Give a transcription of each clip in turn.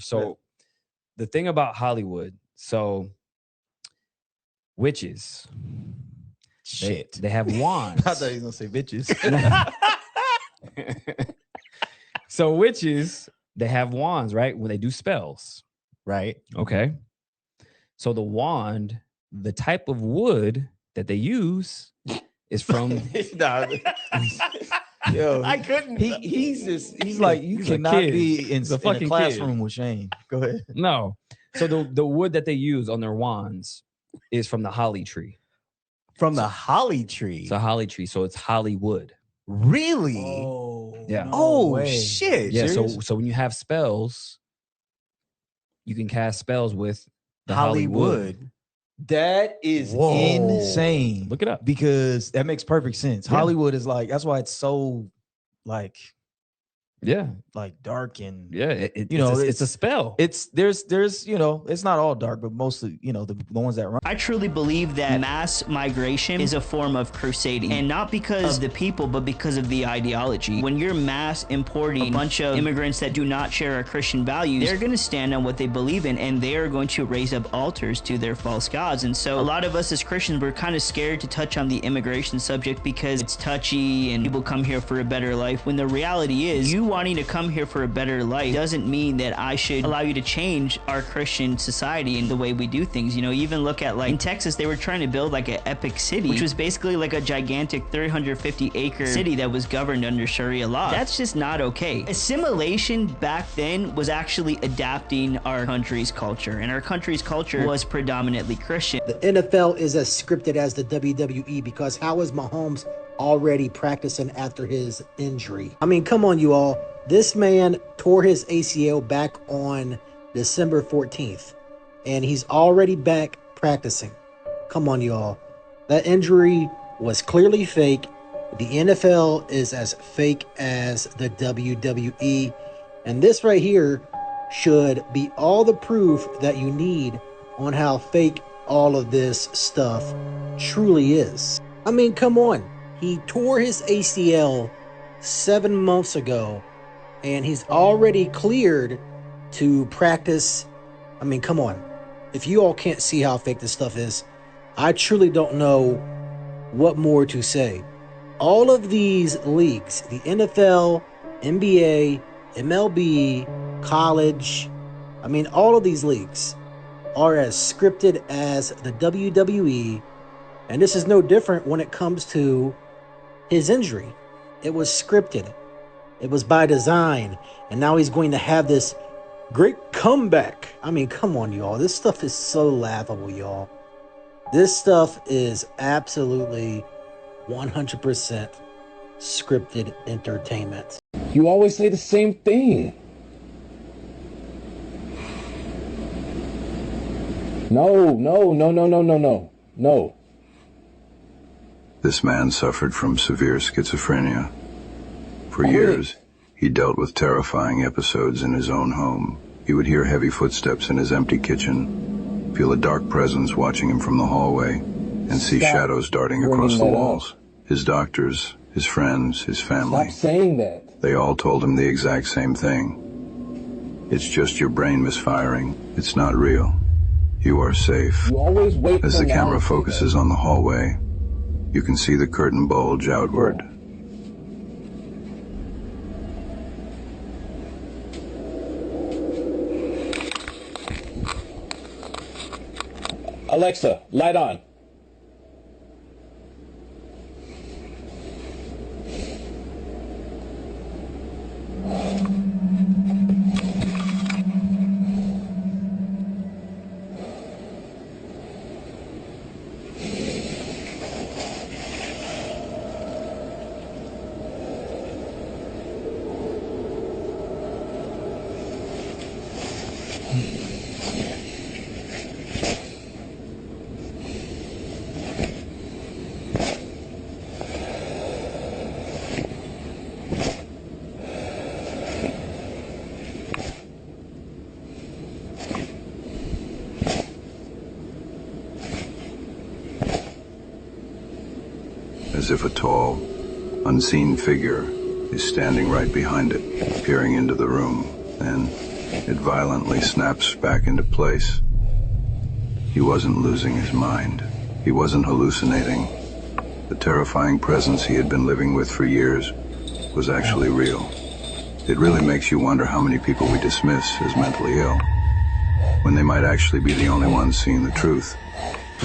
So the thing about Hollywood, so witches, they have wands. I thought you were gonna say bitches. So witches, they have wands, right? When they do spells. Right. Okay. So the wand, the type of wood that they use is from Yo, I couldn't. He's like, you cannot be in a classroom with Shane. Go ahead. No. So the wood that they use on their wands is from the holly tree. From the holly tree. It's a holly tree, so it's Hollywood. Really? Oh, Yeah. No shit. Yeah. Serious? So when you have spells, you can cast spells with the Hollywood. that is Insane. Look it up. Because that makes perfect sense. Yeah. Hollywood is like, that's why it's so like dark and it's a spell. There's it's not all dark, but mostly the ones that run. I truly believe that mass migration is a form of crusading, and not because of the people, but because of the ideology. When you're mass importing a bunch of immigrants that do not share our Christian values, they're going to stand on what they believe in, and they are going to raise up altars to their false gods. And so a lot of us as Christians, we're kind of scared to touch on the immigration subject because it's touchy and people come here for a better life, when the reality is, you wanting to come here for a better life doesn't mean that I should allow you to change our Christian society and the way we do things. Even look at, like, in Texas, they were trying to build like an epic city, which was basically like a gigantic 350-acre city that was governed under Sharia law. That's just not okay. Assimilation back then was actually adapting our country's culture, and our country's culture was predominantly Christian. The NFL is as scripted as the WWE, because how is Mahomes already practicing after his injury? I mean, come on, you all. This man tore his ACL back on December 14th, and he's already back practicing. Come on, y'all. That injury was clearly fake. The NFL is as fake as the WWE. And this right here should be all the proof that you need on how fake all of this stuff truly is. I mean, come on. He tore his ACL 7 months ago, and he's already cleared to practice. I mean, come on. If you all can't see how fake this stuff is, I truly don't know what more to say. All of these leagues, the NFL, NBA, MLB, college, I mean, all of these leagues are as scripted as the WWE, and this is no different when it comes to his injury. It was scripted. It was by design, and now he's going to have this great comeback. I mean, come on, y'all. This stuff is so laughable, y'all. This stuff is absolutely 100% scripted entertainment. You always say the same thing. No. This man suffered from severe schizophrenia. For years, he dealt with terrifying episodes in his own home. He would hear heavy footsteps in his empty kitchen, feel a dark presence watching him from the hallway, and see shadows darting across the walls. His doctors, his friends, his family. Stop saying that. They all told him the exact same thing. It's just your brain misfiring. It's not real. You are safe. You always wait As the camera focuses on the hallway, you can see the curtain bulge outward. Alexa, light on. As if a tall, unseen figure is standing right behind it, peering into the room. Then It violently snaps back into place. He wasn't losing his mind. He wasn't hallucinating. The terrifying presence he had been living with for years was actually real. It really makes you wonder how many people we dismiss as mentally ill, when they might actually be the only ones seeing the truth.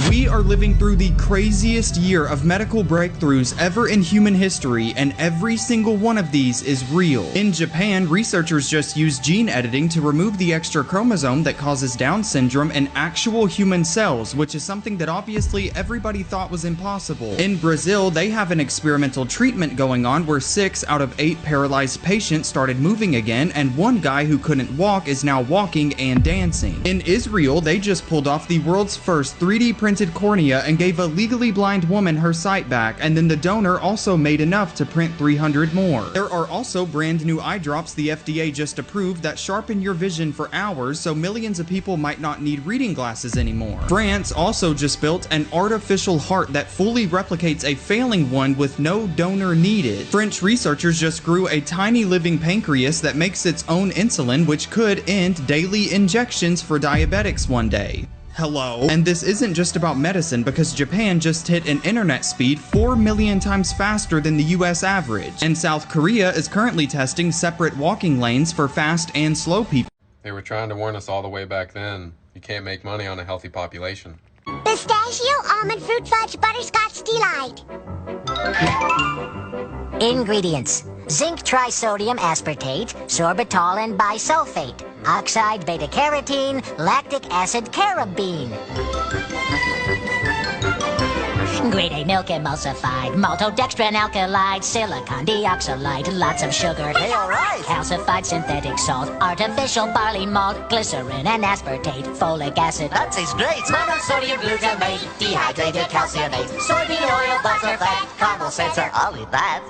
We are living through the craziest year of medical breakthroughs ever in human history, and every single one of these is real. In Japan, researchers just used gene editing to remove the extra chromosome that causes Down syndrome in actual human cells, which is something that obviously everybody thought was impossible. In Brazil, they have an experimental treatment going on where 6 out of 8 paralyzed patients started moving again, and one guy who couldn't walk is now walking and dancing. In Israel, they just pulled off the world's first 3D printed cornea and gave a legally blind woman her sight back, and then the donor also made enough to print 300 more. There are also brand new eye drops the FDA just approved that sharpen your vision for hours, so millions of people might not need reading glasses anymore. France also just built an artificial heart that fully replicates a failing one with no donor needed. French researchers just grew a tiny living pancreas that makes its own insulin, which could end daily injections for diabetics one day. Hello. And this isn't just about medicine, because Japan just hit an internet speed 4 million times faster than the US average. And South Korea is currently testing separate walking lanes for fast and slow people. They were trying to warn us all the way back then. You can't make money on a healthy population. Pistachio, almond fruit fudge, butterscotch delight. Ingredients: zinc trisodium aspartate, sorbitol and bisulfate, oxide beta-carotene, lactic acid carabine. Grade A milk emulsified, maltodextrin alkylide, silicon dioxide, lots of sugar. Hey, all right. Calcified synthetic salt, artificial barley malt, glycerin and aspartate, folic acid. That tastes great. Monosodium glutamate, dehydrated calciumate, soybean oil, butter fat, caramel sensor. I'll eat that.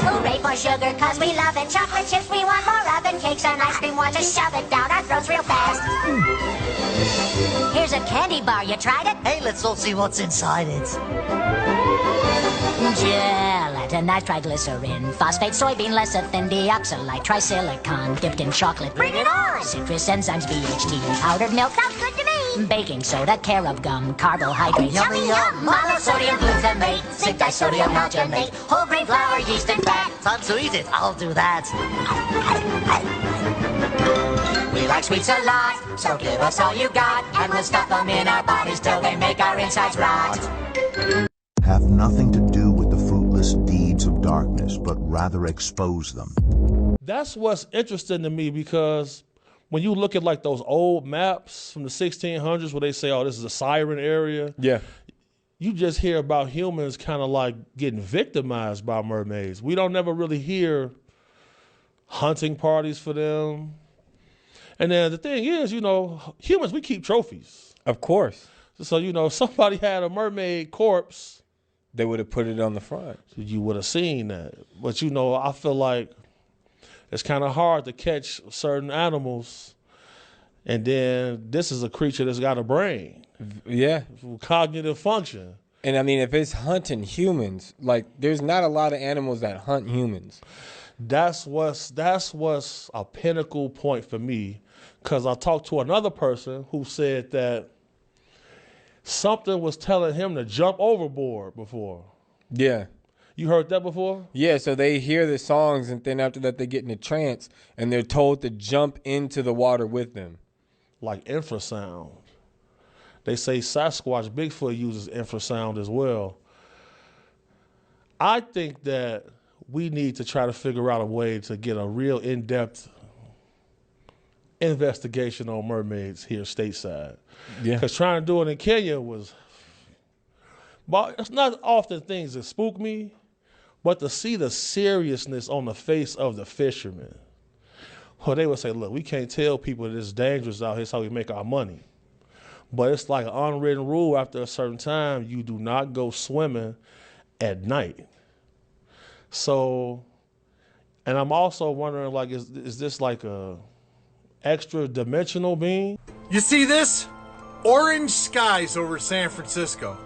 Hooray for sugar, cause we love it. Chocolate chips, we want more of it. Cakes and ice cream, want to shove it down our throats real fast. Here's a candy bar, you tried it? Hey, let's all see what's inside it. Gelatinized triglycerin, phosphate, soybean lecithin, deoxylite, trisilicon, dipped in chocolate. Bring it on! Citrus enzymes, BHT, powdered milk. Sounds good to me. Baking soda, carob gum, carbohydrates. Yummy yum! Monosodium glutamate, zinc disodium alginate, whole grain flour, yeast and fat. Time to eat it. I'll do that. We like sweets a lot, so give us all you got, and we'll stuff them in our bodies till they make our insides rot. Have nothing to do with the fruitless deeds of darkness, but rather expose them. That's what's interesting to me, because when you look at like those old maps from the 1600s where they say, oh, this is a siren area. Yeah. You just hear about humans kind of like getting victimized by mermaids. We don't never really hear hunting parties for them. And then the thing is, you know, humans, we keep trophies. Of course. So, you know, if somebody had a mermaid corpse, they would have put it on the front. You would have seen that. But, you know, I feel like it's kind of hard to catch certain animals. And then this is a creature that's got a brain. Yeah. Cognitive function. And I mean, if it's hunting humans, like there's not a lot of animals that hunt humans. That's what's a pinnacle point for me. Because I talked to another person who said that something was telling him to jump overboard before. Yeah. You heard that before? Yeah, so they hear the songs, and then after that they get in a trance, and they're told to jump into the water with them. Like infrasound. They say Sasquatch, Bigfoot uses infrasound as well. I think that we need to try to figure out a way to get a real in-depth investigation on mermaids here stateside. Yeah. Because trying to do it in Kenya was, but it's not often things that spook me, but to see the seriousness on the face of the fishermen. Well, they would say, look, we can't tell people that it's dangerous out here, it's how we make our money. But it's like an unwritten rule, after a certain time, you do not go swimming at night. So, and I'm also wondering, like, is this like a extra dimensional being? You see this? Orange skies over San Francisco.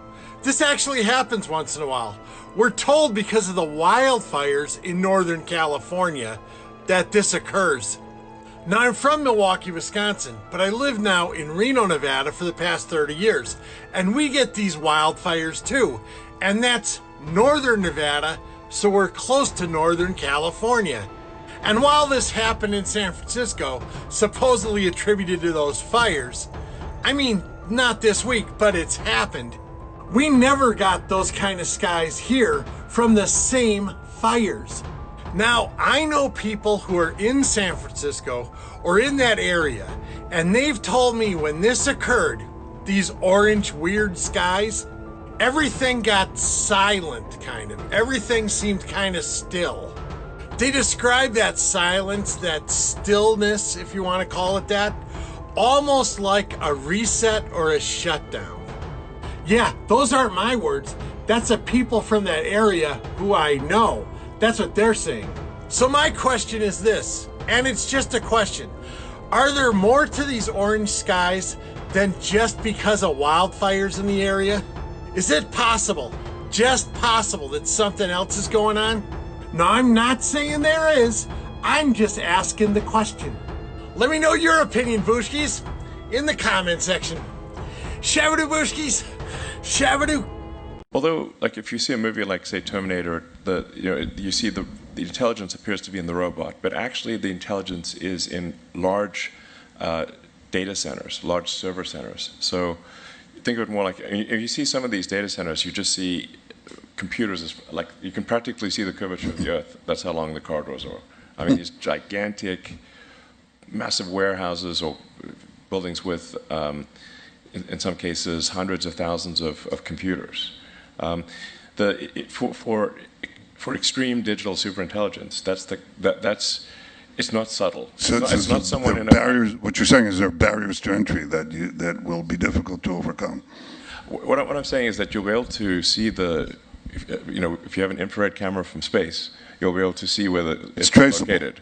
This actually happens once in a while. We're told because of the wildfires in Northern California that this occurs. Now, I'm from Milwaukee, Wisconsin, but I live now in Reno, Nevada for the past 30 years, and we get these wildfires too, and that's northern Nevada, so we're close to northern California. And while this happened in San Francisco, supposedly attributed to those fires, I mean, not this week, but it's happened. We never got those kind of skies here from the same fires. Now, I know people who are in San Francisco or in that area, and they've told me when this occurred, these orange weird skies, everything got silent, kind of. Everything seemed kind of still. They describe that silence, that stillness, if you want to call it that, almost like a reset or a shutdown. Yeah, those aren't my words. That's a people from that area who I know. That's what they're saying. So my question is this, and it's just a question. Are there more to these orange skies than just because of wildfires in the area? Is it possible, just possible, that something else is going on? No, I'm not saying there is. I'm just asking the question. Let me know your opinion, Booshkies, in the comment section. Shabadoo, Booshkies. Shabadoo. Although, like, if you see a movie like, say, Terminator, you see the intelligence appears to be in the robot, but actually the intelligence is in large data centers, large server centers. So think of it more like, if you see some of these data centers, you just see computers, like, you can practically see the curvature of the Earth. That's how long the corridors are. I mean, these gigantic, massive warehouses or buildings with, in some cases, hundreds of thousands of computers. For extreme digital superintelligence, it's not subtle. So it's not someone in barriers. What you're saying is there are barriers to entry that will be difficult to overcome. What I'm saying is that you'll be able to see if you have an infrared camera from space, you'll be able to see where it's located.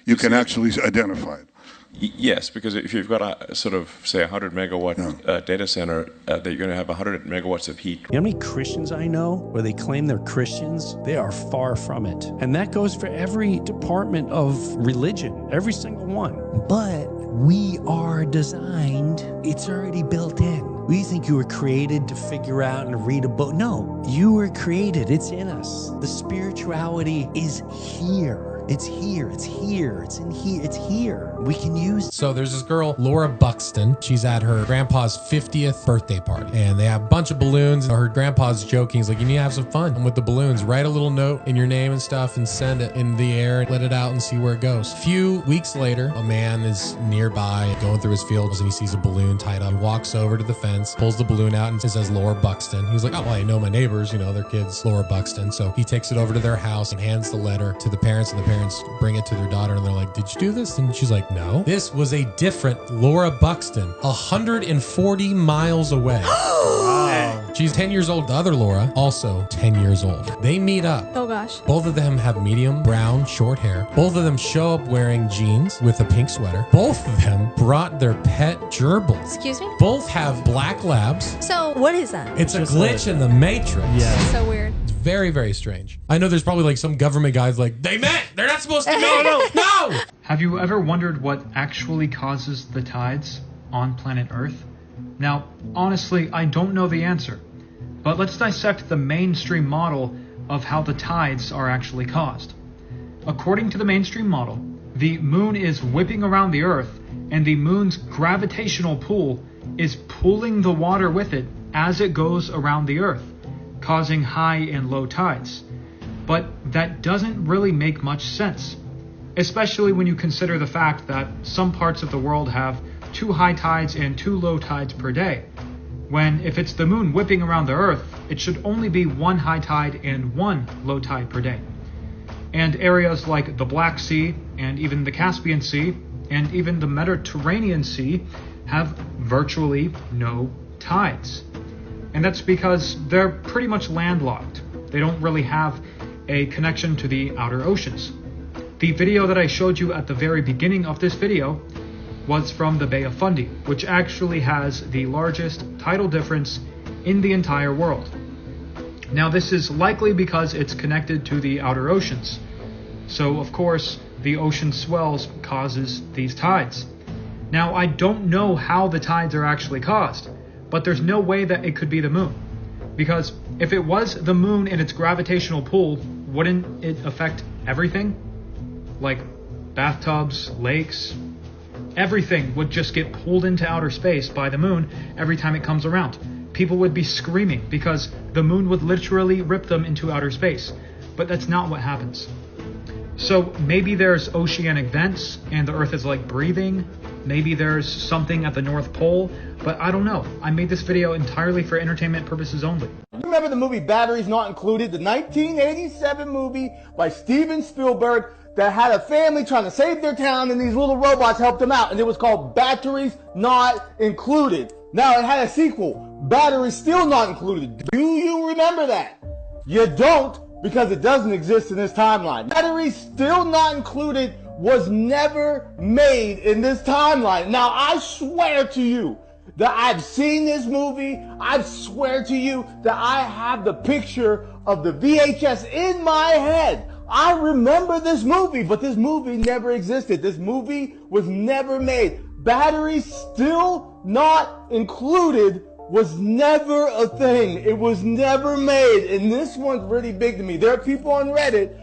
you can actually identify it. Yes, because if you've got a sort of, say, 100 megawatt data center, that you're going to have 100 megawatts of heat. You know how many Christians I know where they claim they're Christians? They are far from it. And that goes for every department of religion, every single one. But we are designed, it's already built in. We think you were created to figure out and read a book. No, you were created. It's in us. The spirituality is here. It's here, it's here, it's in here, it's here. We can use it. So there's this girl, Laura Buxton. She's at her grandpa's 50th birthday party. And they have a bunch of balloons. Her grandpa's joking. He's like, you need to have some fun with the balloons. Write a little note in your name and stuff and send it in the air and let it out and see where it goes. A few weeks later, a man is nearby going through his fields and he sees a balloon tied up. He walks over to the fence, pulls the balloon out and it says Laura Buxton. He's like, oh, well, I know my neighbors, their kid's Laura Buxton. So he takes it over to their house and hands the letter to the parents, and the parents bring it to their daughter and they're like, did you do this? And she's like, no. This was a different Laura Buxton, 140 miles away. Wow. She's 10 years old. The other Laura, also 10 years old. They meet up. Oh gosh. Both of them have medium brown short hair. Both of them show up wearing jeans with a pink sweater. Both of them brought their pet gerbil. Excuse me? Both have black labs. So what is that? It's a glitch in the Matrix. Yeah. So weird. It's very, very strange. I know there's probably like some government guys like, they met. They're not supposed to. No. Have you ever wondered what actually causes the tides on planet Earth? Now, honestly, I don't know the answer. But let's dissect the mainstream model of how the tides are actually caused. According to the mainstream model, the moon is whipping around the Earth, and the moon's gravitational pull is pulling the water with it as it goes around the Earth, causing high and low tides. But that doesn't really make much sense, especially when you consider the fact that some parts of the world have 2 high tides and 2 low tides per day, when if it's the moon whipping around the Earth, it should only be 1 high tide and 1 low tide per day. And areas like the Black Sea and even the Caspian Sea and even the Mediterranean Sea have virtually no tides. And that's because they're pretty much landlocked. They don't really have a connection to the outer oceans. The video that I showed you at the very beginning of this video was from the Bay of Fundy, which actually has the largest tidal difference in the entire world. Now this is likely because it's connected to the outer oceans. So of course, the ocean swells causes these tides. Now, I don't know how the tides are actually caused, but there's no way that it could be the moon. Because if it was the moon and its gravitational pull, wouldn't it affect everything? Like bathtubs, lakes, everything would just get pulled into outer space by the moon every time it comes around. People would be screaming because the moon would literally rip them into outer space. But that's not what happens. So maybe there's oceanic vents and the Earth is like breathing. Maybe there's something at the North Pole, but I don't know. I made this video entirely for entertainment purposes only. Remember the movie Batteries Not Included, the 1987 movie by Steven Spielberg that had a family trying to save their town and these little robots helped them out, and it was called Batteries Not Included. Now it had a sequel, Batteries Still Not Included. Do you remember that? You don't, because it doesn't exist in this timeline. Batteries Still Not Included was never made in this timeline. Now I swear to you that I've seen this movie. I swear to you that I have the picture of the VHS in my head. I remember this movie, but this movie never existed. This movie was never made. Batteries Still Not Included was never a thing. It was never made. And this one's really big to me. There are people on Reddit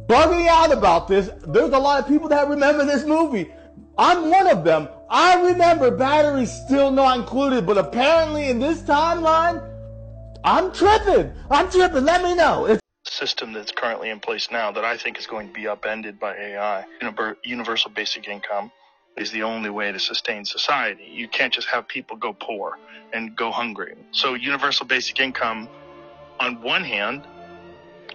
bugging out about this. There's a lot of people that remember this movie. I'm one of them. I remember Batteries Still Not Included, but apparently in this timeline, I'm tripping. Let me know. It's system that's currently in place now that I think is going to be upended by AI. Universal basic income is the only way to sustain society. You can't just have people go poor and go hungry. So universal basic income, on one hand,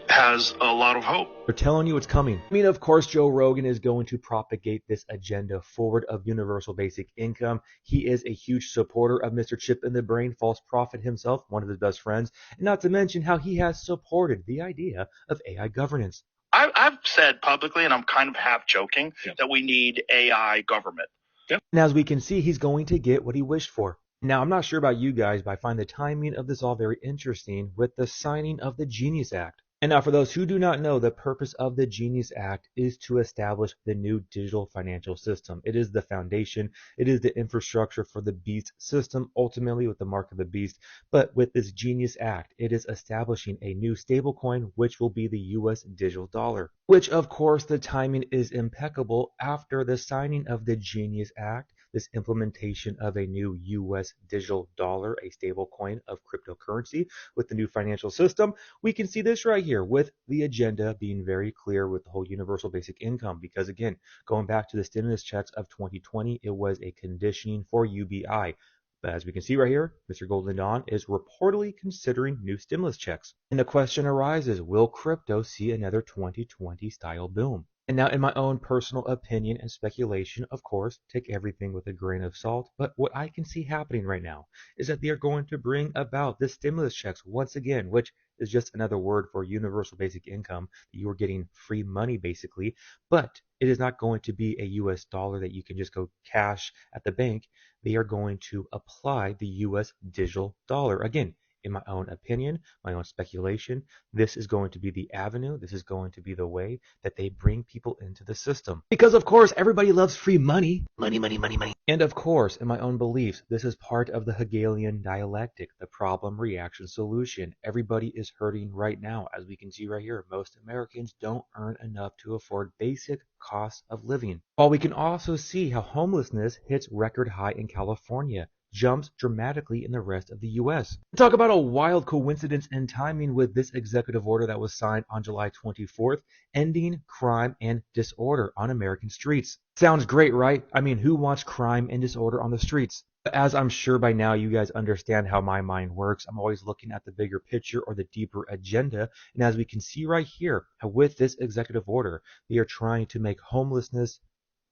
has a lot of hope. They're telling you it's coming. I mean, of course, Joe Rogan is going to propagate this agenda forward of universal basic income. He is a huge supporter of Mr. Chip in the Brain, false prophet himself, one of his best friends, and not to mention how he has supported the idea of AI governance. I've said publicly, and I'm kind of half joking, that we need AI government. And as we can see, he's going to get what he wished for. Now, I'm not sure about you guys, but I find the timing of this all very interesting with the signing of the Genius Act. And now, for those who do not know, the purpose of the Genius Act is to establish the new digital financial system. It is the foundation. It is the infrastructure for the beast system, ultimately with the mark of the beast. But with this Genius Act, it is establishing a new stablecoin, which will be the U.S. digital dollar. Which, of course, the timing is impeccable after the signing of the Genius Act. This implementation of a new U.S. digital dollar, a stable coin of cryptocurrency with the new financial system. We can see this right here with the agenda being very clear with the whole universal basic income. Because again, going back to the stimulus checks of 2020, it was a conditioning for UBI. But as we can see right here, Mr. Golden Dawn is reportedly considering new stimulus checks. And the question arises, will crypto see another 2020 style boom? And now, in my own personal opinion and speculation, of course, take everything with a grain of salt, but what I can see happening right now is that they are going to bring about the stimulus checks once again, which is just another word for universal basic income. You are getting free money, basically, but it is not going to be a US dollar that you can just go cash at the bank. They are going to apply the US digital dollar. Again, in my own opinion, my own speculation, this is going to be the avenue, this is going to be the way that they bring people into the system. Because of course, everybody loves free money. Money, money, money, money. And of course, in my own beliefs, this is part of the Hegelian dialectic, the problem, reaction, solution. Everybody is hurting right now. As we can see right here, most Americans don't earn enough to afford basic costs of living. While we can also see how homelessness hits record high in California, jumps dramatically in the rest of the U.S. Talk about a wild coincidence and timing with this executive order that was signed on July 24th, ending crime and disorder on American streets. Sounds great, right? I mean, who wants crime and disorder on the streets? But as I'm sure by now you guys understand how my mind works, I'm always looking at the bigger picture or the deeper agenda. And as we can see right here, how with this executive order, they are trying to make homelessness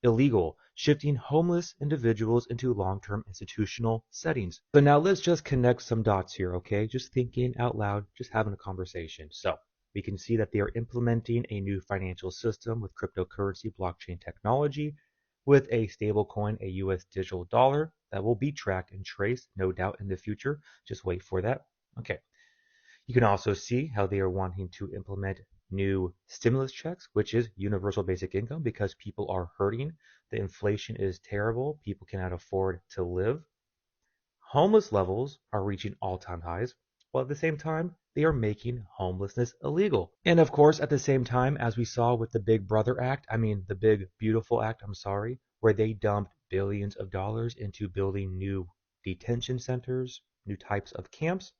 illegal, shifting homeless individuals into long-term institutional settings. So now let's just connect some dots here, okay? Just thinking out loud, just having a conversation. So we can see that they are implementing a new financial system with cryptocurrency blockchain technology with a stablecoin, a US digital dollar that will be tracked and traced, no doubt in the future. Just wait for that. Okay. You can also see how they are wanting to implement new stimulus checks, which is universal basic income, because people are hurting. The inflation is terrible. People cannot afford to live. Homeless levels are reaching all-time highs, while at the same time, they are making homelessness illegal. And of course, at the same time, as we saw with the Big Brother Act, the Big Beautiful Act, where they dumped billions of dollars into building new detention centers, new types of camps.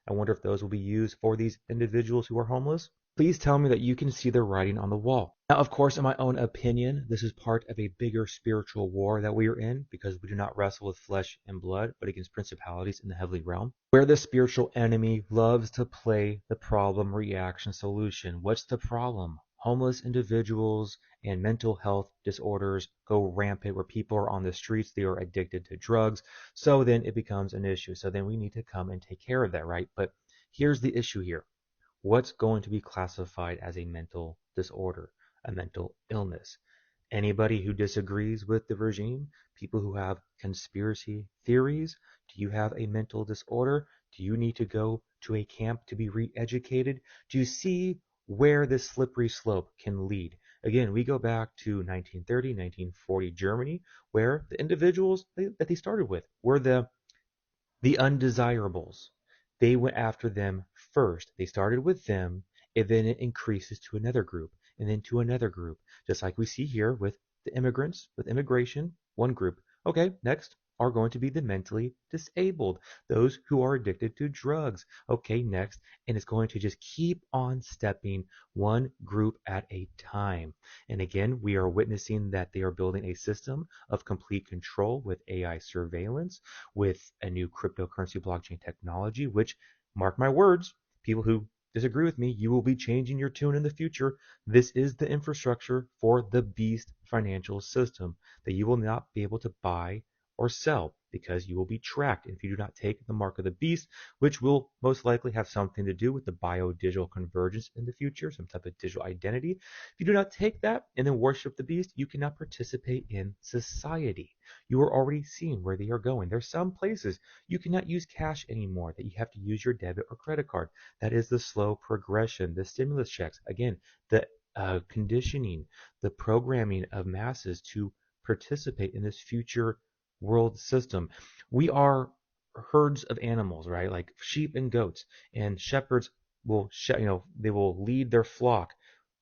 I wonder if those will be used for these individuals who are homeless. Please tell me that you can see the writing on the wall. Now, of course, in my own opinion, this is part of a bigger spiritual war that we are in, because we do not wrestle with flesh and blood, but against principalities in the heavenly realm, where the spiritual enemy loves to play the problem, reaction, solution. What's the problem? Homeless individuals and mental health disorders go rampant, where people are on the streets, they are addicted to drugs. So then it becomes an issue. So then we need to come and take care of that, right? But here's the issue here. What's going to be classified as a mental disorder, a mental illness? Anybody who disagrees with the regime, people who have conspiracy theories, do you have a mental disorder? Do you need to go to a camp to be re-educated? Do you see where this slippery slope can lead? Again, we go back to 1930, 1940 Germany, where the individuals that they started with were the undesirables. They went after them first. They started with them, and then it increases to another group, and then to another group. Just like we see here with the immigrants, with immigration, one group. Okay, next are going to be the mentally disabled, those who are addicted to drugs. Okay, next, and it's going to just keep on stepping one group at a time. And again, we are witnessing that they are building a system of complete control with AI surveillance, with a new cryptocurrency blockchain technology, which, mark my words, people who disagree with me, you will be changing your tune in the future. This is the infrastructure for the beast financial system that you will not be able to buy or sell, because you will be tracked if you do not take the mark of the beast, which will most likely have something to do with the bio-digital convergence in the future, some type of digital identity. If you do not take that and then worship the beast, you cannot participate in society. You are already seeing where they are going. There's some places you cannot use cash anymore, that you have to use your debit or credit card. That is the slow progression, the stimulus checks. Again, the conditioning, the programming of masses to participate in this future world system. We are herds of animals, right? Like sheep and goats, and shepherds will, they will lead their flock.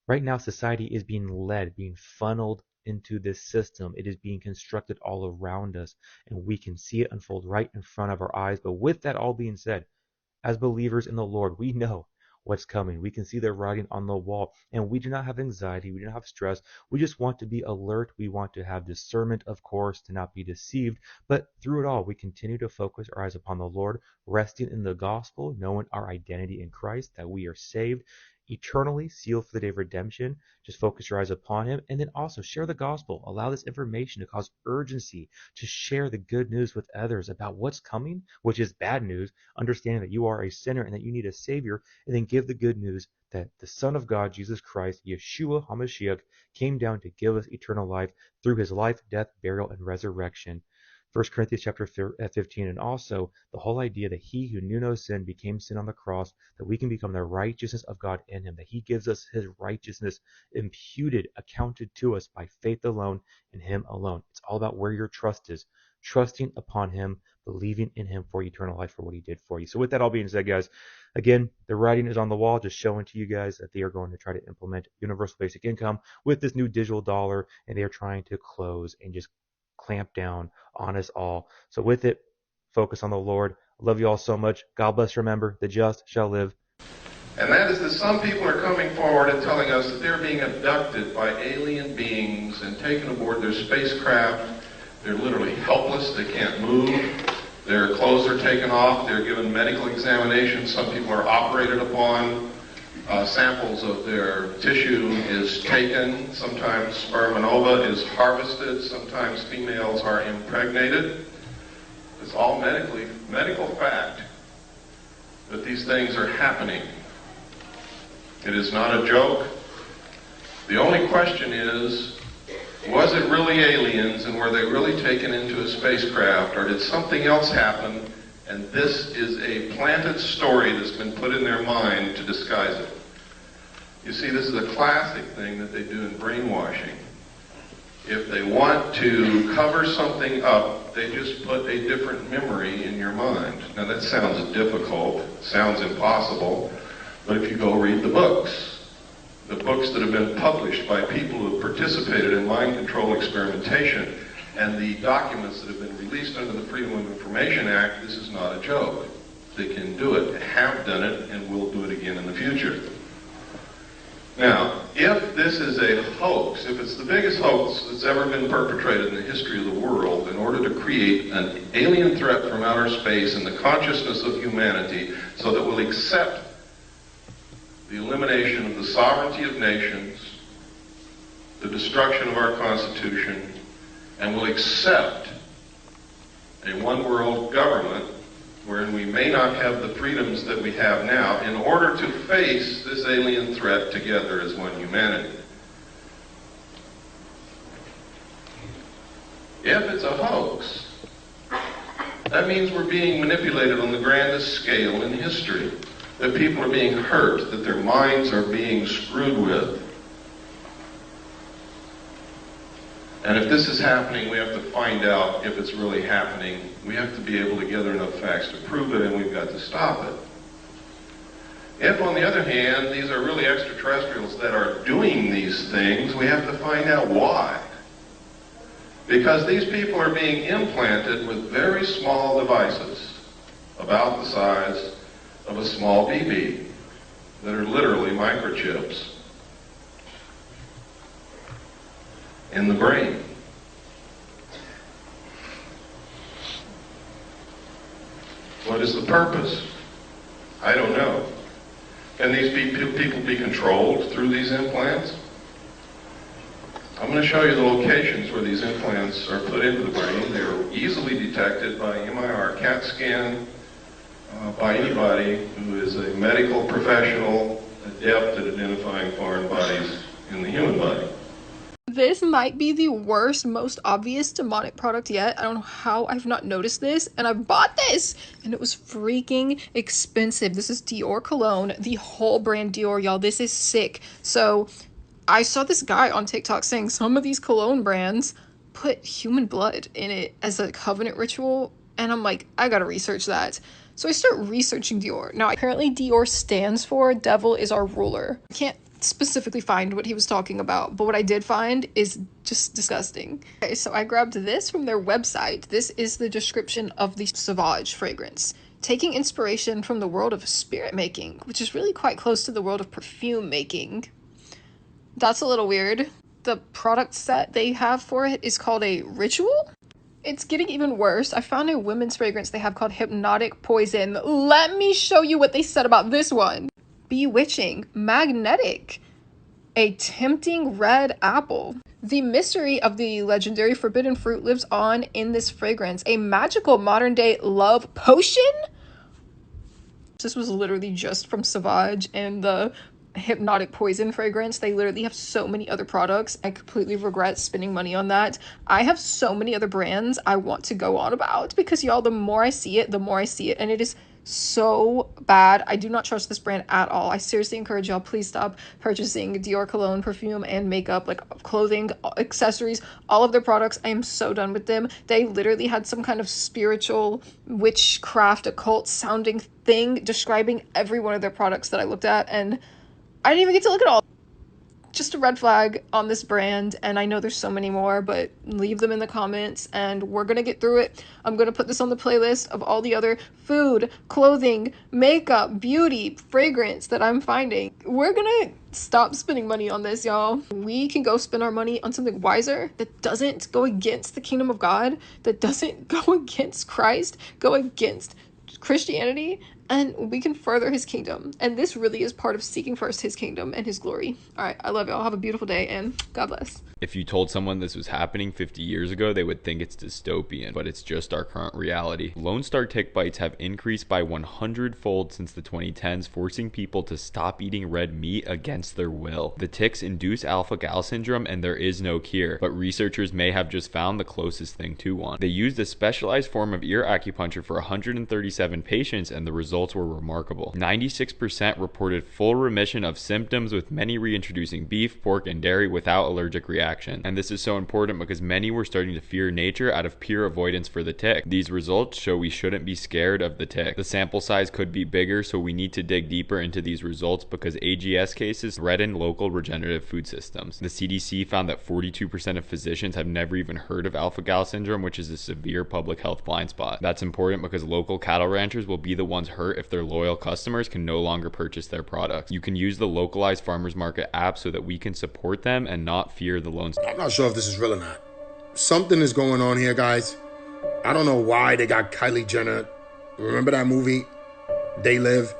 Right now, society is being led, being funneled into this system. It is being constructed all around us, and we can see it unfold right in front of our eyes. But with that all being said, as believers in the Lord, we know what's coming. We can see the writing on the wall, and we do not have anxiety. We do not have stress. We just want to be alert. We want to have discernment, of course, to not be deceived. But through it all, we continue to focus our eyes upon the Lord, resting in the gospel, knowing our identity in Christ, that we are saved, eternally sealed for the day of redemption. Just focus your eyes upon him, and then also share the gospel. Allow this information to cause urgency to share the good news with others about what's coming, which is bad news, understanding that you are a sinner and that you need a savior, and then give the good news that the Son of God, Jesus Christ, Yeshua HaMashiach, came down to give us eternal life through his life, death, burial, and resurrection. 1 Corinthians chapter 15, and also the whole idea that he who knew no sin became sin on the cross, that we can become the righteousness of God in him, that he gives us his righteousness imputed, accounted to us by faith alone in him alone. It's all about where your trust is, trusting upon him, believing in him for eternal life, for what he did for you. So with that all being said, guys, again, the writing is on the wall, just showing to you guys that they are going to try to implement universal basic income with this new digital dollar, and they are trying to close and just clamp down on us all. So with it, focus on the Lord. I love you all so much. God bless. Remember, the just shall live. And that is that some people are coming forward and telling us that they're being abducted by alien beings and taken aboard their spacecraft. They're literally helpless. They can't move. Their clothes are taken off. They're given medical examinations. Some people are operated upon. Samples of their tissue is taken. Sometimes sperm and ova is harvested. Sometimes females are impregnated. It's all medical fact that these things are happening. It is not a joke. The only question is, was it really aliens, and were they really taken into a spacecraft, or did something else happen, and this is a planted story that's been put in their mind to disguise it? You see, this is a classic thing that they do in brainwashing. If they want to cover something up, they just put a different memory in your mind. Now that sounds difficult, sounds impossible, but if you go read the books that have been published by people who have participated in mind control experimentation, and the documents that have been released under the Freedom of Information Act, this is not a joke. They can do it, have done it, and will do it again in the future. Now, if this is a hoax, if it's the biggest hoax that's ever been perpetrated in the history of the world in order to create an alien threat from outer space in the consciousness of humanity so that we'll accept the elimination of the sovereignty of nations, the destruction of our Constitution, and will accept a one-world government wherein we may not have the freedoms that we have now in order to face this alien threat together as one humanity. If it's a hoax, that means we're being manipulated on the grandest scale in history, that people are being hurt, that their minds are being screwed with. And if this is happening, we have to find out if it's really happening. We have to be able to gather enough facts to prove it, and we've got to stop it. If, on the other hand, these are really extraterrestrials that are doing these things, we have to find out why. Because these people are being implanted with very small devices, about the size of a small BB, that are literally microchips in the brain. What is the purpose? I don't know. Can these people be controlled through these implants? I'm going to show you the locations where these implants are put into the brain. They're easily detected by MIR CAT scan by anybody who is a medical professional adept at identifying foreign bodies in the human body. This might be the worst, most obvious demonic product yet. I don't know how I've not noticed this, and I bought this, and it was freaking expensive. This is Dior cologne, the whole brand Dior, y'all. This is sick. So I saw this guy on TikTok saying some of these cologne brands put human blood in it as a covenant ritual, and I'm like, I gotta research that. So I start researching Dior. Now, apparently Dior stands for Devil is Our Ruler. I can't specifically find what he was talking about, but what I did find is just disgusting. Okay, so I grabbed this from their website. This is the description of the Sauvage fragrance. Taking inspiration from the world of spirit making, which is really quite close to the world of perfume making. That's a little weird. The product set they have for it is called a ritual. It's getting even worse. I found a women's fragrance they have called Hypnotic Poison. Let me show you what they said about this one. Bewitching, magnetic, a tempting red apple. The mystery of the legendary forbidden fruit lives on in this fragrance. A magical modern day love potion? This was literally just from Sauvage and the Hypnotic Poison fragrance. They literally have so many other products. I completely regret spending money on that. I have so many other brands I want to go on about because y'all, the more I see it, and it is so bad. I do not trust this brand at all. I seriously encourage y'all, please stop purchasing Dior cologne, perfume, and makeup, like clothing, accessories, all of their products. I am so done with them. They literally had some kind of spiritual witchcraft occult sounding thing describing every one of their products that I looked at, and I didn't even get to look at all. Just a red flag on this brand, and I know there's so many more, but leave them in the comments and we're gonna get through it. I'm gonna put this on the playlist of all the other food, clothing, makeup, beauty, fragrance that I'm finding. We're gonna stop spending money on this, y'all. We can go spend our money on something wiser that doesn't go against the kingdom of God, that doesn't go against Christ, go against Christianity, and we can further his kingdom. And this really is part of seeking first his kingdom and his glory. All right, I love y'all. Have a beautiful day, and God bless. If you told someone this was happening 50 years ago, they would think it's dystopian, but it's just our current reality. Lone Star tick bites have increased by 100-fold since the 2010s, forcing people to stop eating red meat against their will. The ticks induce alpha-gal syndrome, and there is no cure, but researchers may have just found the closest thing to one. They used a specialized form of ear acupuncture for 137 patients, and the result results were remarkable. 96% reported full remission of symptoms, with many reintroducing beef, pork, and dairy without allergic reaction. And this is so important because many were starting to fear nature out of pure avoidance for the tick. These results show we shouldn't be scared of the tick. The sample size could be bigger, so we need to dig deeper into these results because AGS cases threaten local regenerative food systems. The CDC found that 42% of physicians have never even heard of alpha-gal syndrome, which is a severe public health blind spot. That's important because local cattle ranchers will be the ones hurt if their loyal customers can no longer purchase their products. You can use the localized farmers market app so that we can support them and not fear the Lone Star. I'm not sure if this is real or not. Something is going on here, guys. I don't know why they got Kylie Jenner. Remember that movie, They Live?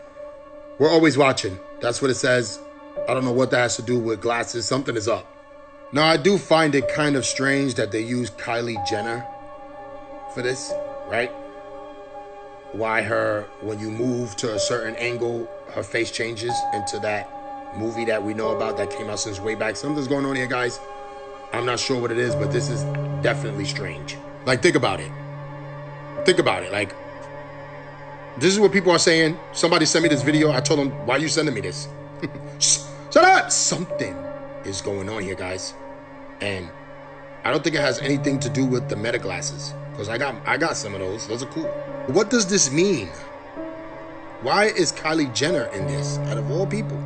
We're always watching. That's what it says. I don't know what that has to do with glasses. Something is up. Now, I do find it kind of strange that they use Kylie Jenner for this, right? Why when you move to a certain angle, her face changes into that movie that we know about that came out since way back. Something's going on here, guys. I'm not sure what it is, but this is definitely strange. Like, think about it. Think about it. Like, this is what people are saying. Somebody sent me this video. I told them, why are you sending me this? Shut up! Something is going on here, guys. And I don't think it has anything to do with the meta glasses. Because I got some of those. Those are cool. What does this mean? Why is Kylie Jenner in this, out of all people?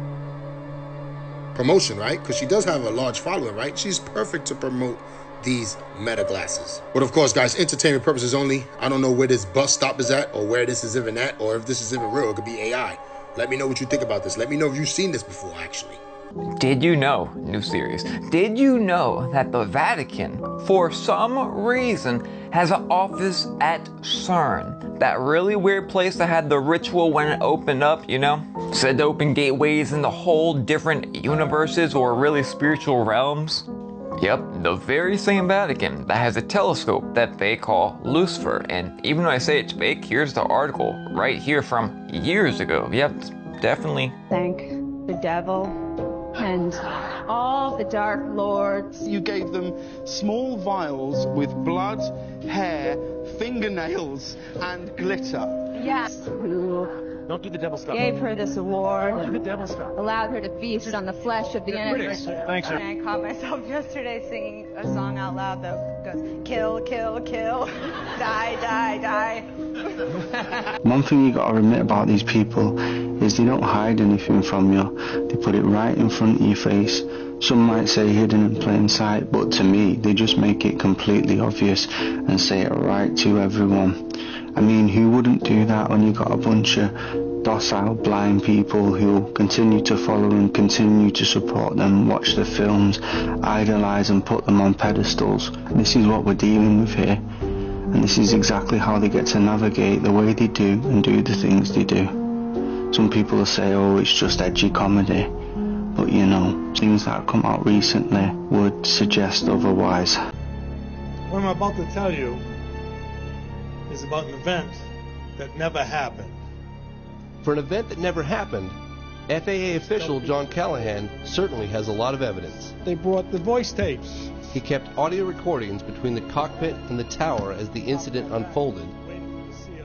Promotion, right? Because she does have a large following, right? She's perfect to promote these meta glasses. But of course, guys, entertainment purposes only. I don't know where this bus stop is at or where this is even at or if this is even real. It could be AI. Let me know what you think about this. Let me know if you've seen this before, actually. Did you know, new series, did you know that the Vatican, for some reason, has an office at CERN? That really weird place that had the ritual when it opened up, you know? Said to open gateways into whole different universes or really spiritual realms. Yep, the very same Vatican that has a telescope that they call Lucifer. And even though I say it's fake, here's the article right here from years ago. Yep, definitely. Thank the devil and all the dark lords. You gave them small vials with blood, hair, fingernails, and glitter. Yes. Don't do the devil stuff. Gave her this award. Don't do the devil stuff. Allowed her to feast on the flesh of the enemy. Thanks, sir. And I caught myself yesterday singing a song out loud that goes, kill, kill, kill, die, die, die. One thing you gotta admit about these people is they don't hide anything from you. They put it right in front of your face. Some might say hidden in plain sight, but to me, they just make it completely obvious and say it right to everyone. I mean, who wouldn't do that when you got a bunch of docile blind people who continue to follow and continue to support them, watch the films, idolize and put them on pedestals? This is what we're dealing with here. And this is exactly how they get to navigate the way they do and do the things they do. Some people will say, oh, it's just edgy comedy. But you know, things that have come out recently would suggest otherwise. What I'm about to tell you is about an event that never happened. For an event that never happened, FAA official John Callahan certainly has a lot of evidence. They brought the voice tapes. He kept audio recordings between the cockpit and the tower as the incident unfolded.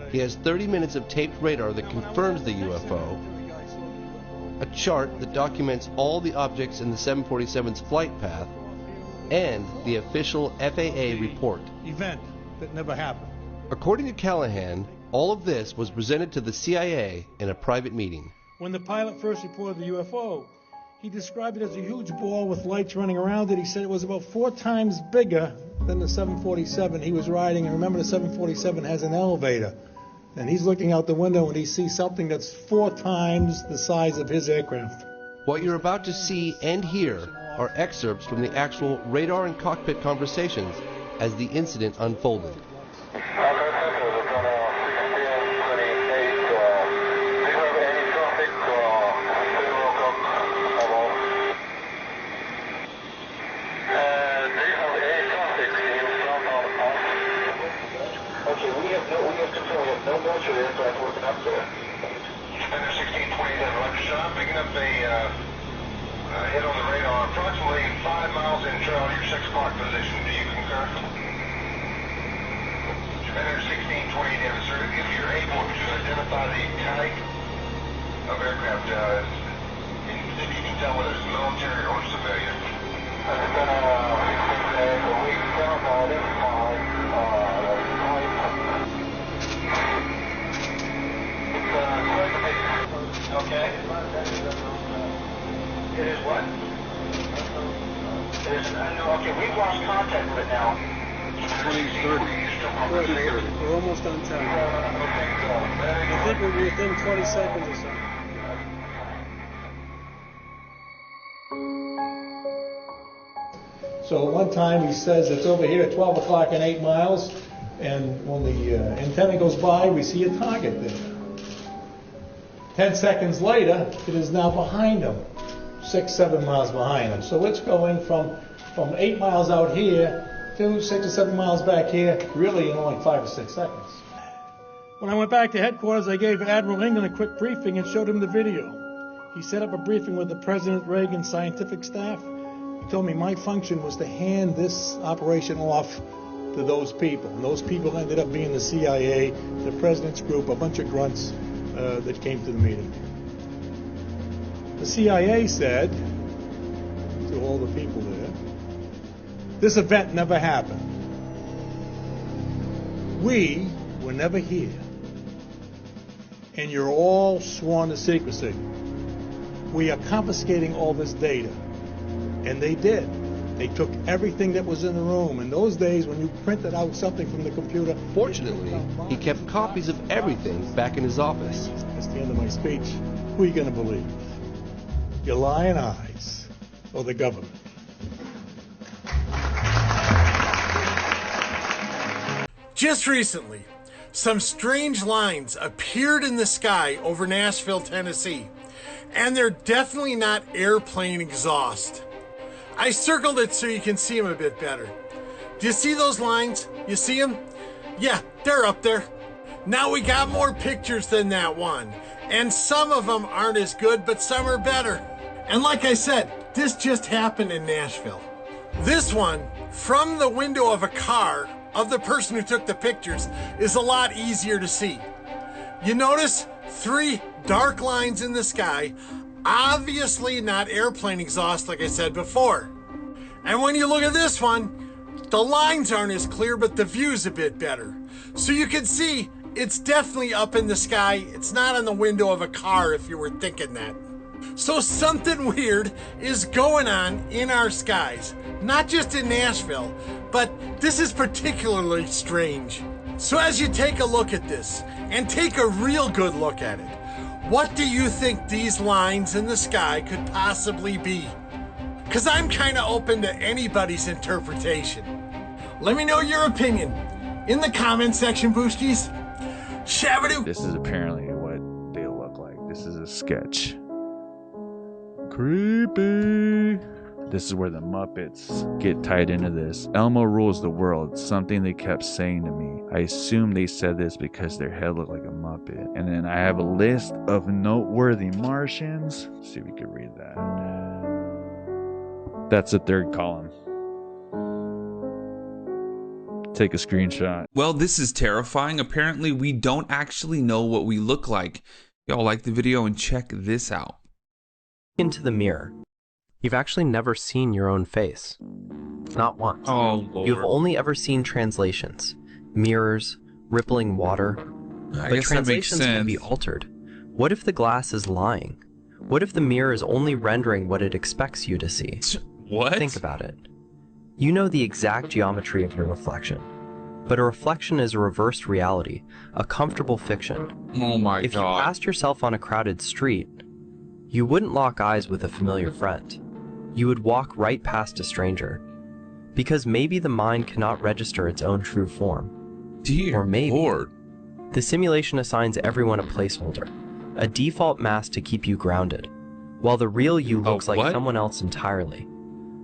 He has 30 minutes of taped radar that confirms the UFO, a chart that documents all the objects in the 747's flight path, and the official FAA report. Event that never happened. According to Callahan, all of this was presented to the CIA in a private meeting. When the pilot first reported the UFO, he described it as a huge ball with lights running around it. He said it was about 4 times bigger than the 747 he was riding. And remember, the 747 has an elevator. And he's looking out the window and he sees something that's 4 times the size of his aircraft. What you're about to see and hear are excerpts from the actual radar and cockpit conversations as the incident unfolded. Hit on the radar, approximately 5 miles in trail, your 6 o'clock position. Do you concur? Commander 1628 again, sir, if you're able to identify the type of aircraft, and if you can tell whether it's military or civilian. It's been a week from this time. Okay. It is what? It is an unknown. Okay, we've lost contact with it now. 20:30. We're almost on time. I think we're within 20 seconds or so. So at one time he says it's over here at 12 o'clock and 8 miles, and when the antenna goes by, we see a target there. 10 seconds later, it is now behind him, 6, 7 miles behind him. So it's going from 8 miles out here to 6 or 7 miles back here, really in only 5 or 6 seconds. When I went back to headquarters, I gave Admiral England a quick briefing and showed him the video. He set up a briefing with the President Reagan scientific staff. He told me my function was to hand this operation off to those people. And those people ended up being the CIA, the President's group, a bunch of grunts that came to the meeting. The CIA said to all the people there, this event never happened. We were never here. And you're all sworn to secrecy. We are confiscating all this data. And they did. They took everything that was in the room. In those days, when you printed out something from the computer... Fortunately, he kept copies of everything back in his office. That's the end of my speech. Who are you going to believe? Your lying eyes or the government? Just recently, some strange lines appeared in the sky over Nashville, Tennessee. And they're definitely not airplane exhaust. I circled it so you can see them a bit better. Do you see those lines? You see them? Yeah, they're up there. Now we got more pictures than that one. And some of them aren't as good, but some are better. And like I said, this just happened in Nashville. This one, from the window of a car of the person who took the pictures, is a lot easier to see. You notice 3 dark lines in the sky, obviously not airplane exhaust like I said before. And when you look at this one, the lines aren't as clear, but the view's a bit better. So you can see it's definitely up in the sky. It's not on the window of a car if you were thinking that. So something weird is going on in our skies, not just in Nashville, but this is particularly strange. So as you take a look at this, and take a real good look at it, what do you think these lines in the sky could possibly be? Because I'm kind of open to anybody's interpretation. Let me know your opinion in the comment section, Booskies. Shabadoo! This is apparently what they look like. This is a sketch. Creepy. This is where the Muppets get tied into this. Elmo rules the world, something they kept saying to me. I assume they said this because their head looked like a Muppet. And then I have a list of noteworthy Martians. Let's see if we can read that. That's the 3rd column. Take a screenshot. Well, this is terrifying. Apparently, we don't actually know what we look like. Y'all like the video and check this out. Into the mirror. You've actually never seen your own face. Not once. Oh, Lord. You've only ever seen translations. Mirrors, rippling water. But translations can be altered. What if the glass is lying? What if the mirror is only rendering what it expects you to see? What? Think about it. You know the exact geometry of your reflection. But a reflection is a reversed reality, a comfortable fiction. Oh my God. If you passed yourself on a crowded street, you wouldn't lock eyes with a familiar friend. You would walk right past a stranger. Because maybe the mind cannot register its own true form. Dear or maybe Lord. The simulation assigns everyone a placeholder, a default mask to keep you grounded, while the real you looks like someone else entirely.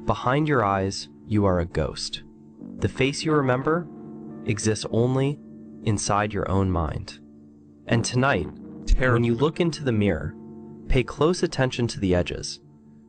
Behind your eyes, you are a ghost. The face you remember exists only inside your own mind. And tonight, when you look into the mirror, pay close attention to the edges,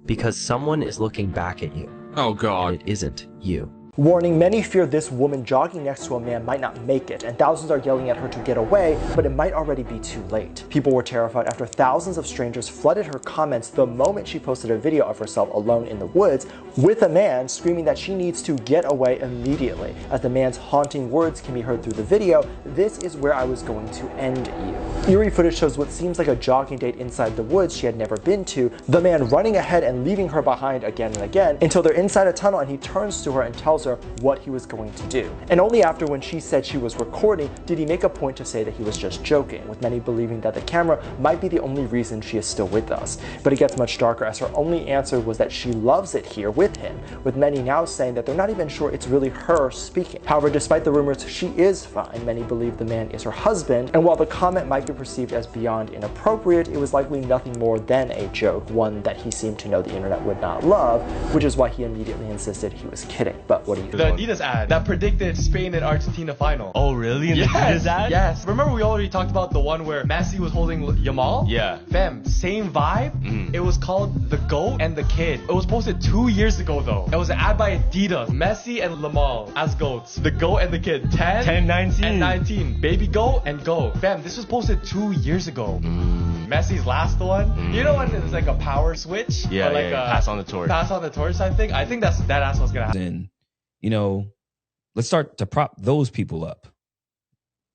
because someone is looking back at you. Oh God. And it isn't you. Warning, many fear this woman jogging next to a man might not make it, and thousands are yelling at her to get away, but it might already be too late. People were terrified after thousands of strangers flooded her comments the moment she posted a video of herself alone in the woods with a man screaming that she needs to get away immediately. As the man's haunting words can be heard through the video, "This is where I was going to end you." Eerie footage shows what seems like a jogging date inside the woods she had never been to, the man running ahead and leaving her behind again and again until they're inside a tunnel and he turns to her and tells her what he was going to do. And only after, when she said she was recording, did he make a point to say that he was just joking, with many believing that the camera might be the only reason she is still with us. But it gets much darker, as her only answer was that she loves it here with him, with many now saying that they're not even sure it's really her speaking. However, despite the rumors she is fine, many believe the man is her husband, and while the comment might be perceived as beyond inappropriate, it was likely nothing more than a joke, one that he seemed to know the internet would not love, which is why he immediately insisted he was kidding. But what do you think? The Adidas ad that predicted Spain and Argentina final. Oh, really? In the Adidas ad? Yes. Remember we already talked about the one where Messi was holding Yamal? Yeah. Fam, same vibe. It was called The GOAT and the Kid. It was posted 2 years ago though. It was an ad by Adidas. Messi and Yamal as goats. The GOAT and the Kid. 10, 19. And 19. Baby GOAT and GOAT. Fam, this was posted 2 years ago. Messi's last one. You know when it's like a power switch? Yeah, or like yeah, pass on the torch. Pass on the torch, I think. I think that's what's gonna happen. And, you know, let's start to prop those people up.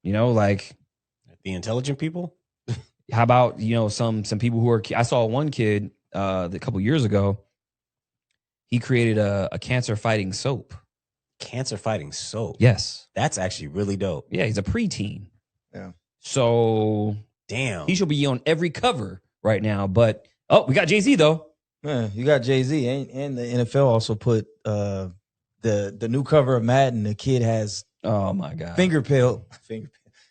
You know, like the intelligent people. How about, you know, some people who are, I saw one kid a couple years ago. He created a cancer fighting soap. Cancer fighting soap. Yes. That's actually really dope. Yeah, he's a preteen. Yeah. So damn, he should be on every cover right now. But we got Jay-Z though. Man, you got Jay-Z, and the NFL also put the new cover of Madden. The kid has my god finger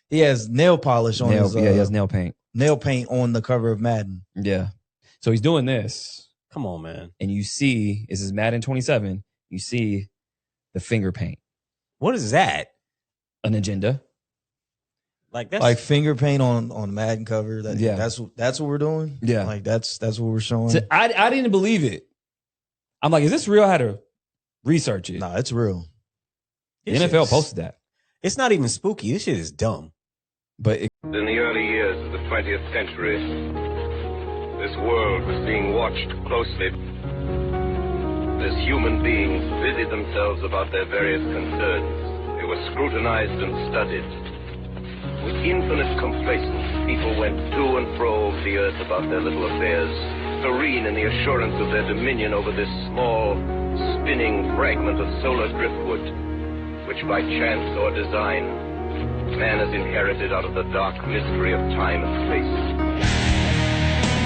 he has nail polish on his he has nail paint on the cover of Madden. Yeah, so he's doing this. Come on, man. And you see, this is Madden 27. You see the finger paint. What is that? An agenda. Like that's like finger paint on Madden cover. Yeah, that's what we're doing. Yeah, like that's what we're showing. So I didn't believe it. I'm like, is this real? I had to research it. Nah, it's real. The NFL posted that. It's not even spooky. This shit is dumb. But in the early years of the 20th century, this world was being watched closely as human beings busied themselves about their various concerns. They were scrutinized and studied. With infinite complacence, people went to and fro over the earth about their little affairs, serene in the assurance of their dominion over this small, spinning fragment of solar driftwood, which by chance or design, man has inherited out of the dark mystery of time and space.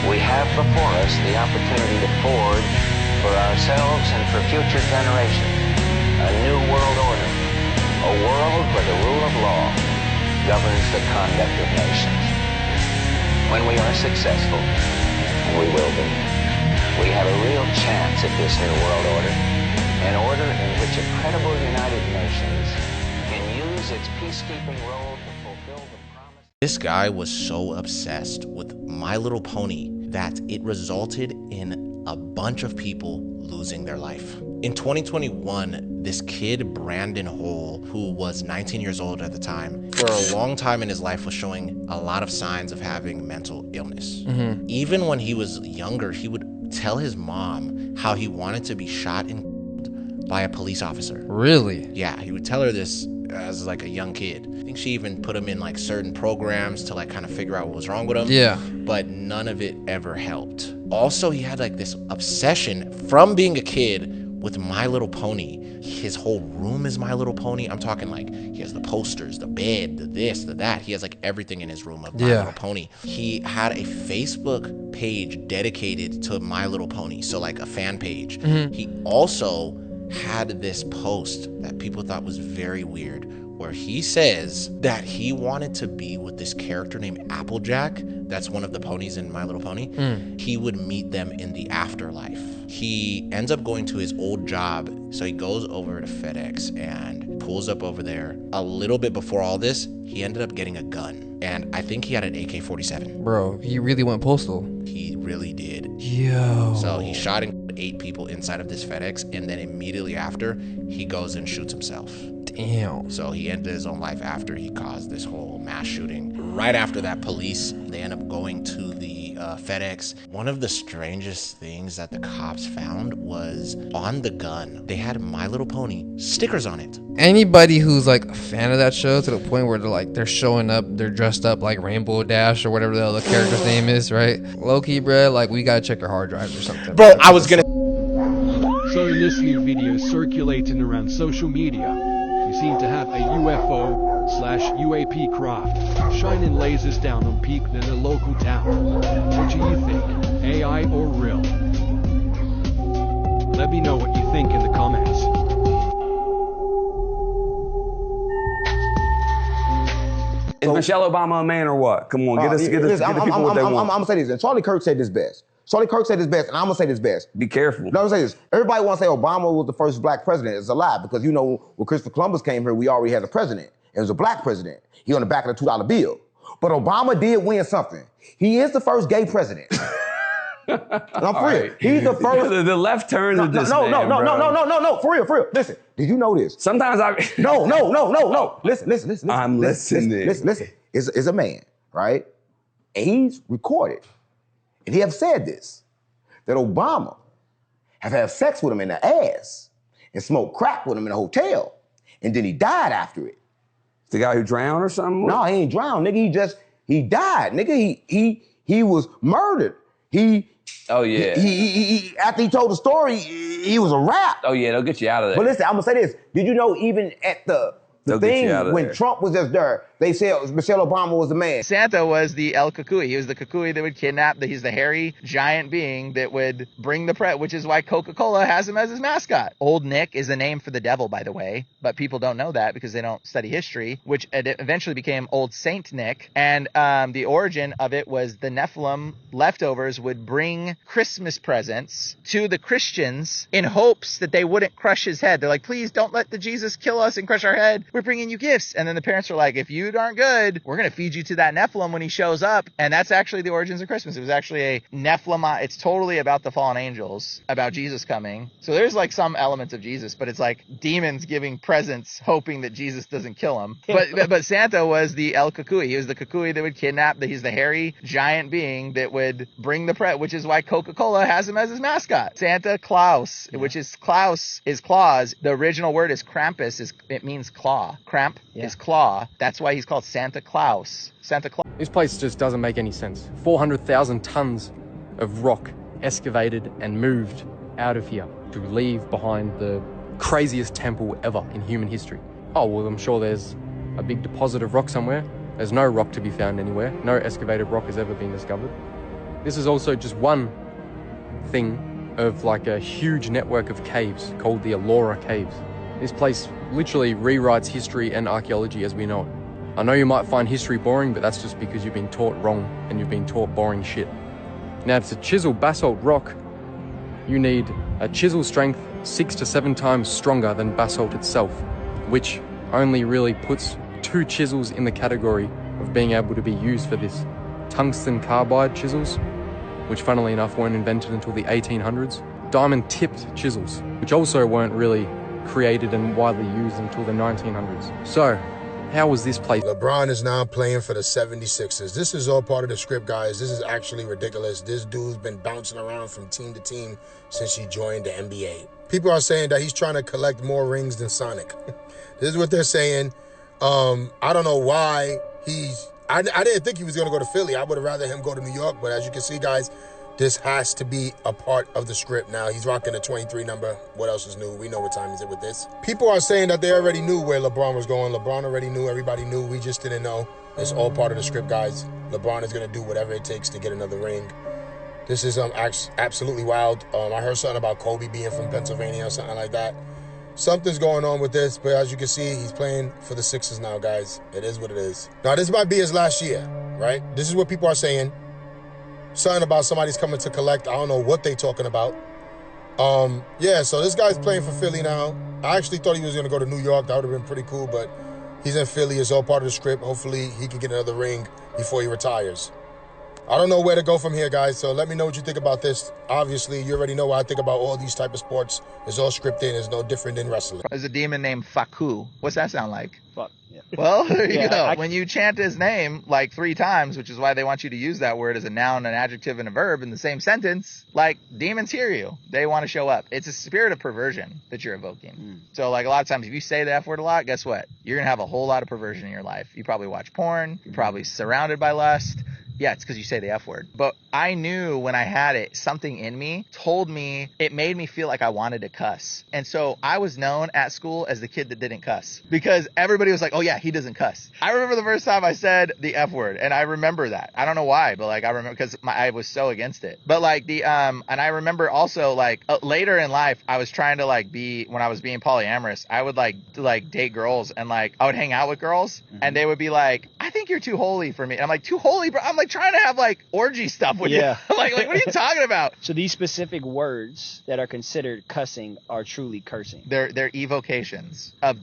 We have before us the opportunity to forge, for ourselves and for future generations, a new world order, a world where the rule of law governs the conduct of nations. When we are successful, and we will be, we have a real chance at this new world order, an order in which a credible United Nations can use its peacekeeping role to fulfill the promise. This guy was so obsessed with My Little Pony that it resulted in a bunch of people losing their life. In 2021, this kid, Brandon Hole, who was 19 years old at the time, for a long time in his life was showing a lot of signs of having mental illness. Even when he was younger, he would tell his mom how he wanted to be shot and killed by a police officer. Really? Yeah, he would tell her this as like a young kid. I think she even put him in like certain programs to like kind of figure out what was wrong with him. Yeah. But none of it ever helped. Also, he had like this obsession from being a kid with My Little Pony. His whole room is My Little Pony. I'm talking like he has the posters, the bed, the this, the that. He has like everything in his room of My Little Pony. He had a Facebook page dedicated to My Little Pony, so like a fan page. He also had this post that people thought was very weird, where he says that he wanted to be with this character named Applejack. That's one of the ponies in My Little Pony. He would meet them in the afterlife. He ends up going to his old job. So he goes over to FedEx and pulls up over there. A little bit before all this, he ended up getting a gun. And I think he had an AK-47. Bro, he really went postal. He really did. Yo. So he shot and killed 8 people inside of this FedEx, and then immediately after, he goes and shoots himself. Damn. So he ended his own life after he caused this whole mass shooting. Right after that, police, they end up going to the FedEx. One of the strangest things that the cops found was on the gun, they had My Little Pony stickers on it. Anybody who's like a fan of that show to the point where they're showing up, they're dressed up like Rainbow Dash or whatever the other character's name is, right? Low-key, bro, like we gotta check our hard drives or something. Bro, I was gonna... So in this new video circulating around social media, we seem to have a UFO/UAP craft shining lasers down on people in a local town. What do you think? AI or real? Let me know what you think in the comments. Is Michelle Obama a man or what? Come on, get the people what they want. I'm gonna say this, and Charlie Kirk said this best. Charlie Kirk said this best, and I'm gonna say this best. Be careful. No, I'm gonna say this. Everybody wants to say Obama was the first black president. It's a lie, because you know when Christopher Columbus came here, we already had a president. It was a black president. He on the back of the $2 bill. But Obama did win something. He is the first gay president. I'm for real. He's the first. The left turn of this no, for real. Listen, did you know this? Sometimes No. Listen. I'm listening. Listen. Is a man, right? And he's recorded. And he have said this, that Obama have had sex with him in the ass and smoked crack with him in a hotel. And then he died after it. The guy who drowned or something? No, he ain't drowned, nigga. He died. Nigga, he was murdered. After he told the story, he was a rap. Oh yeah, they'll get you out of there. But listen, I'm gonna say this. Did you know even at the thing when Trump was just there, they said Michelle Obama was the man. Santa was the El Cucuy. He was the Cucuy that would kidnap. He's the hairy giant being that would bring the which is why Coca-Cola has him as his mascot. Old Nick is the name for the devil, by the way, but people don't know that because they don't study history, which eventually became Old Saint Nick. And the origin of it was the Nephilim leftovers would bring Christmas presents to the Christians in hopes that they wouldn't crush his head. They're like, please don't let the Jesus kill us and crush our head. We're bringing you gifts. And then the parents are like, if you aren't good, we're going to feed you to that Nephilim when he shows up. And that's actually the origins of Christmas. It was actually a Nephilim. It's totally about the fallen angels, about Jesus coming. So there's like some elements of Jesus, but it's like demons giving presents, hoping that Jesus doesn't kill them. But Santa was the El Cucuy. He was the Cucuy that would kidnap. He's the hairy giant being that would bring the which is why Coca-Cola has him as his mascot. Santa Claus, which is Klaus is claws. The original word is Krampus. It means claw. Cramp is claw. That's why he's called Santa Claus. Santa Claus. This place just doesn't make any sense. 400,000 tons of rock excavated and moved out of here to leave behind the craziest temple ever in human history. Oh, well, I'm sure there's a big deposit of rock somewhere. There's no rock to be found anywhere. No excavated rock has ever been discovered. This is also just one thing of like a huge network of caves called the Ellora Caves. This place literally rewrites history and archaeology as we know it. I know you might find history boring, but that's just because you've been taught wrong and you've been taught boring shit. Now, to chisel basalt rock, you need a chisel strength 6 to 7 times stronger than basalt itself, which only really puts 2 chisels in the category of being able to be used for this. Tungsten carbide chisels, which funnily enough weren't invented until the 1800s. Diamond-tipped chisels, which also weren't really created and widely used until the 1900s. So, how was this place? LeBron is now playing for the 76ers. This is all part of the script, guys. This is actually ridiculous. This dude's been bouncing around from team to team since he joined the NBA. People are saying that he's trying to collect more rings than Sonic. This is what they're saying. I don't know why I didn't think he was going to go to Philly. I would have rather him go to New York. But as you can see, guys, this has to be a part of the script now. He's rocking the 23 number. What else is new? We know what time is it with this. People are saying that they already knew where LeBron was going. LeBron already knew. Everybody knew. We just didn't know. It's all part of the script, guys. LeBron is going to do whatever it takes to get another ring. This is absolutely wild. I heard something about Kobe being from Pennsylvania or something like that. Something's going on with this, but as you can see, he's playing for the Sixers now, guys. It is what it is. Now, this might be his last year, right? This is what people are saying. Something about somebody's coming to collect. I don't know what they talking about. Yeah, so this guy's playing for Philly now. I actually thought he was going to go to New York. That would have been pretty cool, but he's in Philly. It's all part of the script. Hopefully, he can get another ring before he retires. I don't know where to go from here, guys, so let me know what you think about this. Obviously, you already know what I think about all these type of sports. It's all scripted. It's no different than wrestling. There's a demon named Faku. What's that sound like? Fuck. Yeah. Well, there you Yeah, go. When you chant his name like 3 times, which is why they want you to use that word as a noun, an adjective, and a verb in the same sentence, like demons hear you. They want to show up. It's a spirit of perversion that you're evoking. So like a lot of times if you say the F word a lot, guess what? You're going to have a whole lot of perversion in your life. You probably watch porn. You're probably surrounded by lust. Yeah, it's because you say the F word. But I knew when I had it, something in me told me, it made me feel like I wanted to cuss. And so I was known at school as the kid that didn't cuss because everybody was like, oh yeah, he doesn't cuss. I remember the first time I said the F word, and I remember that. I don't know why, but like I remember because I was so against it. But like and I remember also like later in life, I was trying to like when I was being polyamorous, I would like date girls and like I would hang out with girls and they would be like, I think you're too holy for me. And I'm like, too holy, bro? I'm like trying to have like orgy stuff with you. like what are you talking about? So these specific words that are considered cussing are truly cursing. They're evocations of